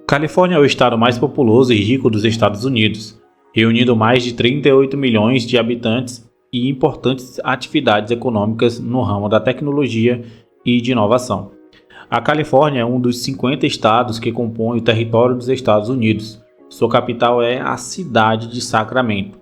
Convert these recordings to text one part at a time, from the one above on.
Califórnia é o estado mais populoso e rico dos Estados Unidos, reunindo mais de 38 milhões de habitantes e importantes atividades econômicas no ramo da tecnologia e de inovação. A Califórnia é um dos 50 estados que compõem o território dos Estados Unidos. Sua capital é a cidade de Sacramento.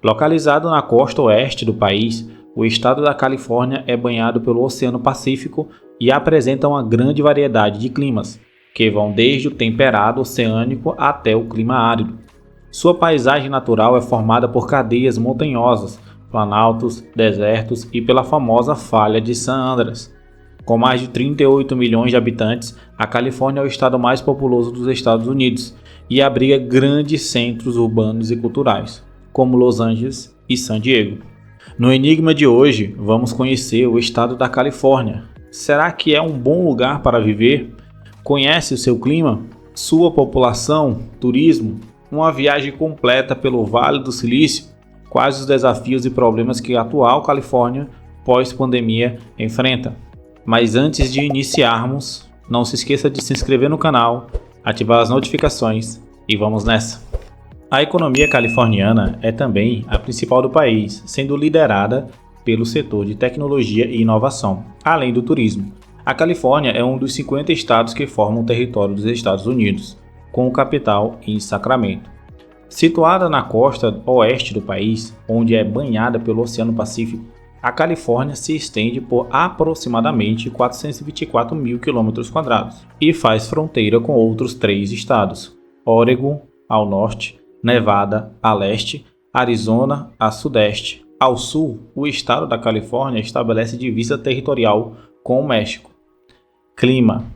Localizado na costa oeste do país, o estado da Califórnia é banhado pelo Oceano Pacífico e apresenta uma grande variedade de climas, que vão desde o temperado oceânico até o clima árido. Sua paisagem natural é formada por cadeias montanhosas, planaltos, desertos e pela famosa Falha de San Andreas. Com mais de 38 milhões de habitantes, a Califórnia é o estado mais populoso dos Estados Unidos e abriga grandes centros urbanos e culturais, como Los Angeles e San Diego. No Enigma de hoje, vamos conhecer o estado da Califórnia. Será que é um bom lugar para viver? Conhece o seu clima, sua população, turismo, uma viagem completa pelo Vale do Silício? Quais os desafios e problemas que a atual Califórnia, pós-pandemia, enfrenta? Mas antes de iniciarmos, não se esqueça de se inscrever no canal, ativar as notificações e vamos nessa! A economia californiana é também a principal do país, sendo liderada pelo setor de tecnologia e inovação, além do turismo. A Califórnia é um dos 50 estados que formam o território dos Estados Unidos, com capital em Sacramento. Situada na costa oeste do país, onde é banhada pelo Oceano Pacífico, a Califórnia se estende por aproximadamente 424 mil km² e faz fronteira com outros 3 estados: Oregon, ao norte, Nevada, a leste, Arizona, a sudeste. Ao sul, o estado da Califórnia estabelece divisa territorial com o México. Clima.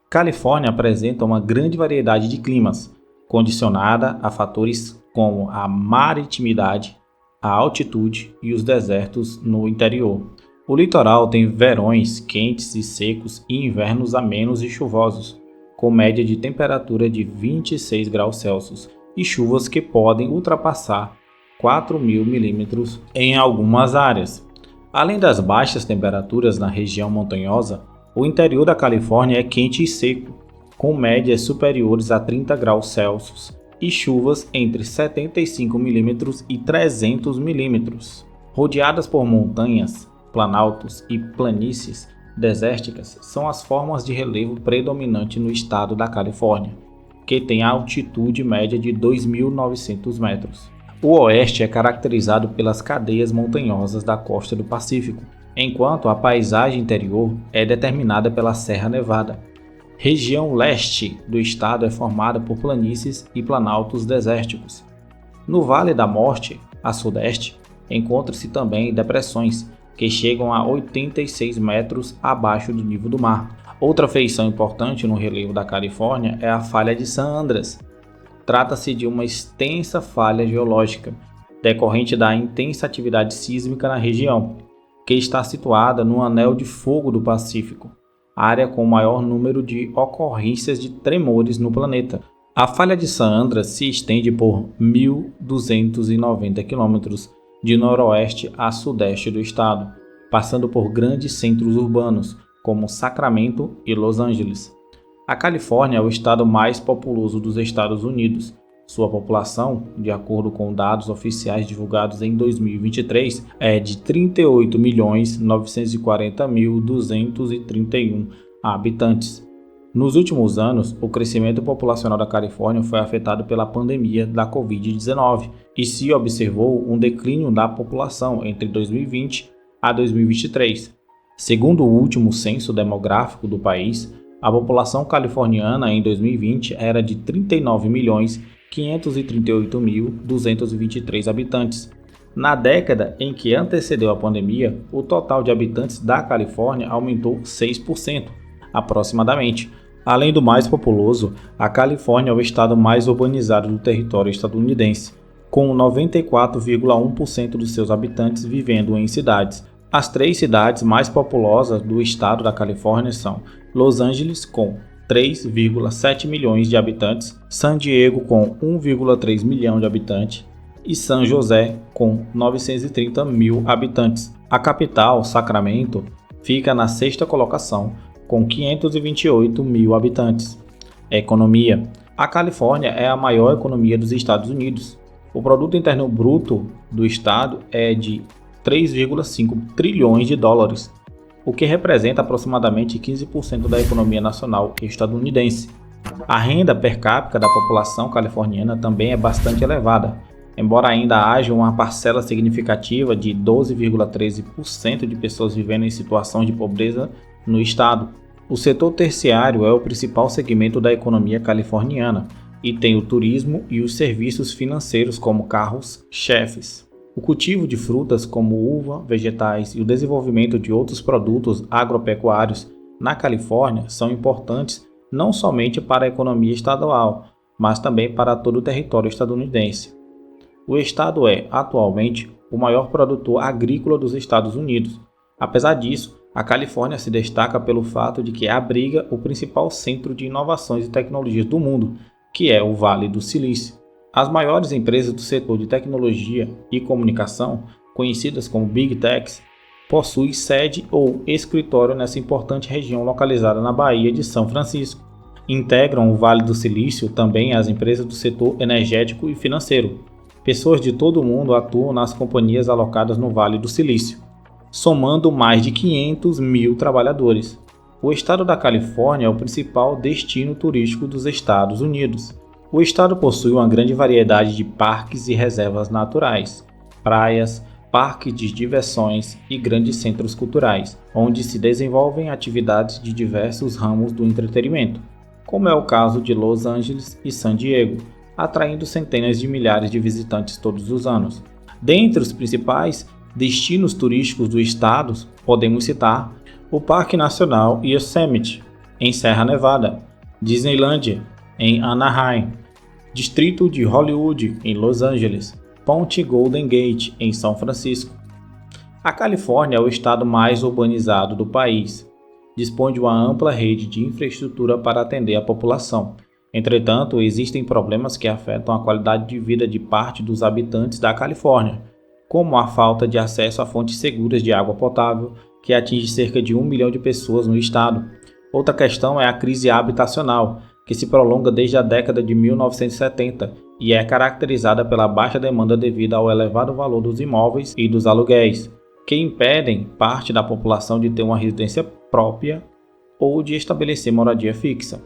Califórnia apresenta uma grande variedade de climas, condicionada a fatores como a maritimidade, a altitude e os desertos no interior. O litoral tem verões quentes e secos e invernos amenos e chuvosos, com média de temperatura de 26 graus Celsius e chuvas que podem ultrapassar 4.000 milímetros em algumas áreas. Além das baixas temperaturas na região montanhosa, o interior da Califórnia é quente e seco, com médias superiores a 30 graus Celsius e chuvas entre 75 milímetros e 300 milímetros. Rodeadas por montanhas, planaltos e planícies desérticas, são as formas de relevo predominante no estado da Califórnia, que tem a altitude média de 2.900 metros. O oeste é caracterizado pelas cadeias montanhosas da costa do Pacífico, enquanto a paisagem interior é determinada pela Serra Nevada. Região leste do estado é formada por planícies e planaltos desérticos. No Vale da Morte, a sudeste, encontram-se também depressões, que chegam a 86 metros abaixo do nível do mar. Outra feição importante no relevo da Califórnia é a Falha de San Andreas. Trata-se de uma extensa falha geológica, decorrente da intensa atividade sísmica na região, que está situada no Anel de Fogo do Pacífico, área com o maior número de ocorrências de tremores no planeta. A Falha de San Andreas se estende por 1.290 km de noroeste a sudeste do estado, passando por grandes centros urbanos, como Sacramento e Los Angeles. A Califórnia é o estado mais populoso dos Estados Unidos. Sua população, de acordo com dados oficiais divulgados em 2023, é de 38.940.231 habitantes. Nos últimos anos, o crescimento populacional da Califórnia foi afetado pela pandemia da Covid-19 e se observou um declínio da população entre 2020 a 2023. Segundo o último censo demográfico do país, a população californiana em 2020 era de 39.538.223 habitantes. Na década em que antecedeu a pandemia, o total de habitantes da Califórnia aumentou 6%, aproximadamente. Além do mais populoso, a Califórnia é o estado mais urbanizado do território estadunidense, com 94,1% dos seus habitantes vivendo em cidades. As 3 cidades mais populosas do estado da Califórnia são Los Angeles, com 3,7 milhões de habitantes, San Diego, com 1,3 milhão de habitantes, e San José, com 930 mil habitantes. A capital, Sacramento, fica na 6ª colocação, com 528 mil habitantes. Economia. A Califórnia é a maior economia dos Estados Unidos. O produto interno bruto do estado é de 3,5 trilhões de dólares, o que representa aproximadamente 15% da economia nacional estadunidense. A renda per capita da população californiana também é bastante elevada, embora ainda haja uma parcela significativa de 12,13% de pessoas vivendo em situação de pobreza no estado. O setor terciário é o principal segmento da economia californiana e tem o turismo e os serviços financeiros como carros-chefes. O cultivo de frutas como uva, vegetais e o desenvolvimento de outros produtos agropecuários na Califórnia são importantes não somente para a economia estadual, mas também para todo o território estadunidense. O estado é, atualmente, o maior produtor agrícola dos Estados Unidos. Apesar disso, a Califórnia se destaca pelo fato de que abriga o principal centro de inovações e tecnologias do mundo, que é o Vale do Silício. As maiores empresas do setor de tecnologia e comunicação, conhecidas como Big Techs, possuem sede ou escritório nessa importante região localizada na Baía de São Francisco. Integram o Vale do Silício também as empresas do setor energético e financeiro. Pessoas de todo o mundo atuam nas companhias alocadas no Vale do Silício, somando mais de 500 mil trabalhadores. O estado da Califórnia é o principal destino turístico dos Estados Unidos. O estado possui uma grande variedade de parques e reservas naturais, praias, parques de diversões e grandes centros culturais, onde se desenvolvem atividades de diversos ramos do entretenimento, como é o caso de Los Angeles e San Diego, atraindo centenas de milhares de visitantes todos os anos. Dentre os principais destinos turísticos do estado, podemos citar o Parque Nacional Yosemite, em Serra Nevada, Disneylandia, em Anaheim, Distrito de Hollywood, em Los Angeles, Ponte Golden Gate, em São Francisco. A Califórnia é o estado mais urbanizado do país. Dispõe de uma ampla rede de infraestrutura para atender a população. Entretanto, existem problemas que afetam a qualidade de vida de parte dos habitantes da Califórnia, como a falta de acesso a fontes seguras de água potável, que atinge cerca de 1 milhão de pessoas no estado. Outra questão é a crise habitacional, que se prolonga desde a década de 1970 e é caracterizada pela baixa demanda devido ao elevado valor dos imóveis e dos aluguéis, que impedem parte da população de ter uma residência própria ou de estabelecer moradia fixa.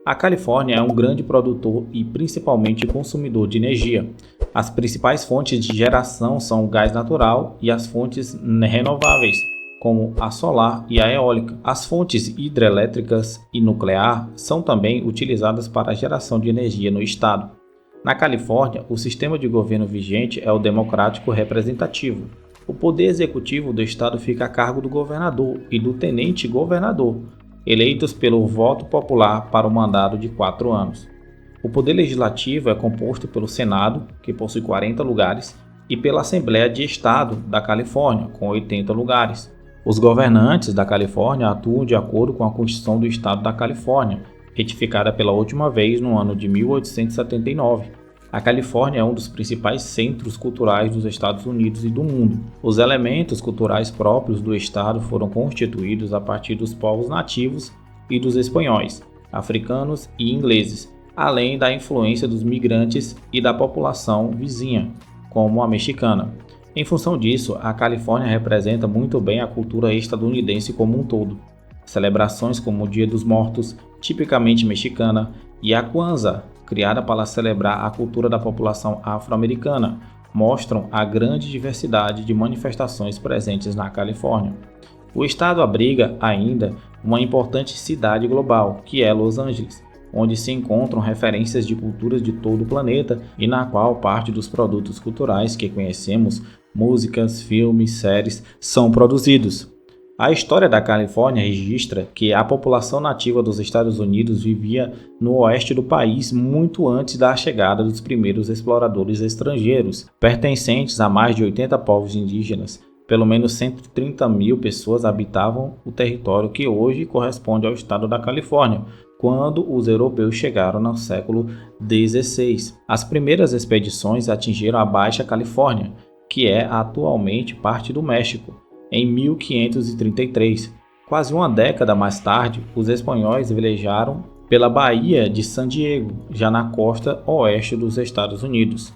A Califórnia é um grande produtor e principalmente consumidor de energia. As principais fontes de geração são o gás natural e as fontes renováveis, como a solar e a eólica. As fontes hidrelétricas e nuclear são também utilizadas para a geração de energia no estado. Na Califórnia, o sistema de governo vigente é o democrático representativo. O poder executivo do estado fica a cargo do governador e do tenente-governador, eleitos pelo voto popular para um mandato de 4 anos. O poder legislativo é composto pelo Senado, que possui 40 lugares, e pela Assembleia de Estado da Califórnia, com 80 lugares. Os governantes da Califórnia atuam de acordo com a Constituição do Estado da Califórnia, retificada pela última vez no ano de 1879. A Califórnia é um dos principais centros culturais dos Estados Unidos e do mundo. Os elementos culturais próprios do estado foram constituídos a partir dos povos nativos e dos espanhóis, africanos e ingleses, além da influência dos migrantes e da população vizinha, como a mexicana. Em função disso, a Califórnia representa muito bem a cultura estadunidense como um todo. Celebrações como o Dia dos Mortos, tipicamente mexicana, e a Kwanzaa, criada para celebrar a cultura da população afro-americana, mostram a grande diversidade de manifestações presentes na Califórnia. O estado abriga ainda uma importante cidade global, que é Los Angeles, onde se encontram referências de culturas de todo o planeta e na qual parte dos produtos culturais que conhecemos, músicas, filmes, séries, são produzidos. A história da Califórnia registra que a população nativa dos Estados Unidos vivia no oeste do país muito antes da chegada dos primeiros exploradores estrangeiros, pertencentes a mais de 80 povos indígenas. Pelo menos 130 mil pessoas habitavam o território que hoje corresponde ao estado da Califórnia, quando os europeus chegaram no século XVI. As primeiras expedições atingiram a Baixa Califórnia, que é atualmente parte do México, em 1533. Quase uma década mais tarde, os espanhóis velejaram pela Baía de San Diego, já na costa oeste dos Estados Unidos.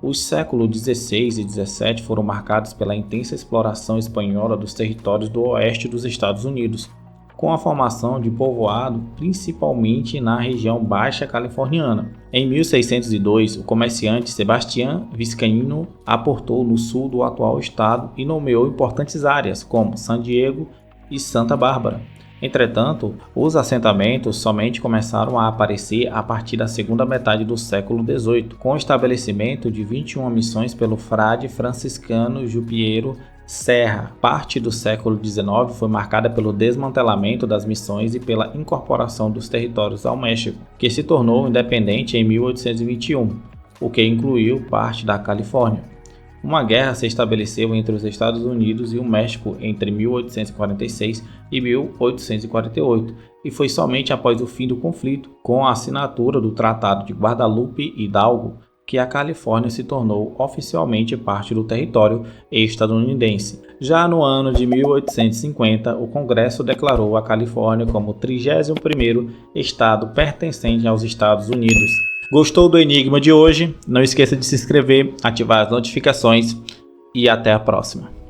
Os séculos XVI e XVII foram marcados pela intensa exploração espanhola dos territórios do oeste dos Estados Unidos, com a formação de povoado principalmente na região baixa californiana. Em 1602, o comerciante Sebastián Vizcaíno aportou no sul do atual estado e nomeou importantes áreas como San Diego e Santa Bárbara. Entretanto, os assentamentos somente começaram a aparecer a partir da segunda metade do século XVIII, com o estabelecimento de 21 missões pelo frade franciscano Jupiero Serra. Parte do século XIX foi marcada pelo desmantelamento das missões e pela incorporação dos territórios ao México, que se tornou independente em 1821, o que incluiu parte da Califórnia. Uma guerra se estabeleceu entre os Estados Unidos e o México entre 1846 e 1848, e foi somente após o fim do conflito, com a assinatura do Tratado de Guadalupe Hidalgo, que a Califórnia se tornou oficialmente parte do território estadunidense. Já no ano de 1850, o Congresso declarou a Califórnia como o 31º estado pertencente aos Estados Unidos. Gostou do Enigma de hoje? Não esqueça de se inscrever, ativar as notificações e até a próxima.